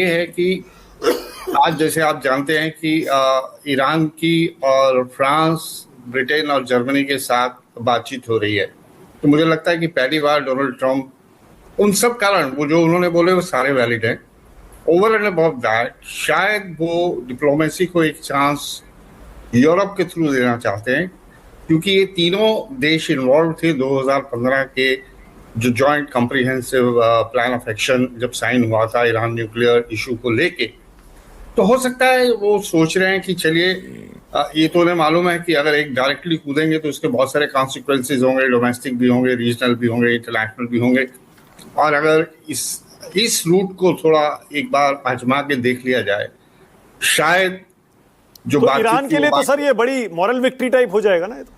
ये है कि आज जैसे आप जानते हैं कि ईरान की और फ्रांस, ब्रिटेन और जर्मनी के साथ बातचीत हो रही है। तो मुझे लगता है कि पहली बार डोनाल्ड ट्रंप उन सब कारण वो जो उन्होंने बोले वो सारे वैलिड हैं। ओवर एंड अबव दैट शायद वो डिप्लोमेसी को एक चांस यूरोप के थ्रू देना चाहते हैं, क्योंकि ये तीनों देश इन्वॉल्व थे 2015 के जो joint comprehensive plan of action जब साइन हुआ था ईरान न्यूक्लियर इशू को लेके। तो हो सकता है वो सोच रहे हैं कि चलिए ये तो उन्हें मालूम है कि अगर एक डायरेक्टली कूदेंगे तो उसके बहुत सारे कॉन्सिक्वेंसेज होंगे, डोमेस्टिक भी होंगे, रीजनल भी होंगे, इंटरनेशनल भी होंगे। और अगर इस रूट को थोड़ा एक बार आजमा के देख लिया जाए, शायद जो तो ईरान के लिए तो सर ये बड़ी मॉरल विक्ट्री टाइप हो जाएगा ना ये तो।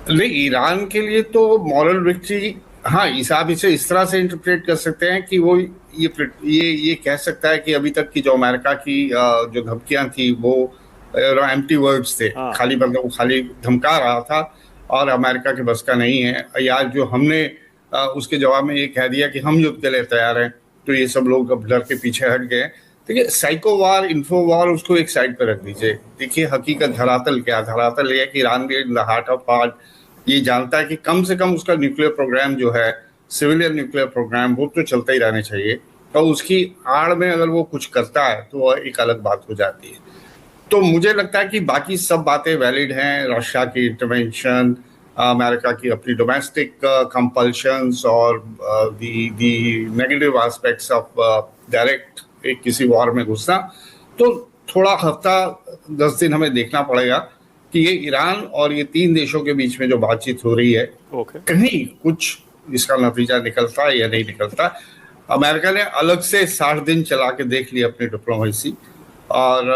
नहीं, ईरान के लिए तो मॉरल विक्ट्री, हाँ, आप इसे इस तरह से इंटरप्रेट कर सकते हैं कि वो ये कह सकता है कि अभी तक की जो अमेरिका की जो धमकियां थी वो एम्प्टी वर्ड्स थे, खाली मतलब वो खाली धमका रहा था और अमेरिका के बस का नहीं है। यार जो हमने उसके जवाब में ये कह दिया कि हम युद्ध के लिए तैयार हैं, तो ये सब लोग अब डर के पीछे हट गए। देखिए, साइको वार, इन्फो वार, उसको एक साइड पर रख दीजिए। देखिए हकीकत धरातल क्या, धरातल ये कि ईरान भी in the heart of heart ये जानता है कि कम से कम उसका न्यूक्लियर प्रोग्राम जो है, सिविलियन न्यूक्लियर प्रोग्राम, वो तो चलता ही रहना चाहिए। और उसकी आड़ में अगर वो कुछ करता है तो वह एक अलग बात हो जाती है। तो मुझे लगता है कि बाकी सब बातें वैलिड हैं। रशिया की इंटरवेंशन, अमेरिका की अपनी डोमेस्टिक कंपल्शंस और दी नेगेटिव एस्पेक्ट्स ऑफ डायरेक्ट किसी वॉर में घुसना, तो थोड़ा हफ्ता 10 दिन हमें देखना पड़ेगा कि ये ईरान और ये तीन देशों के बीच में जो बातचीत हो रही है, कहीं कुछ इसका नतीजा निकलता है या नहीं निकलता। अमेरिका ने अलग से 60 दिन चला के देख लिया अपनी डिप्लोमेसी और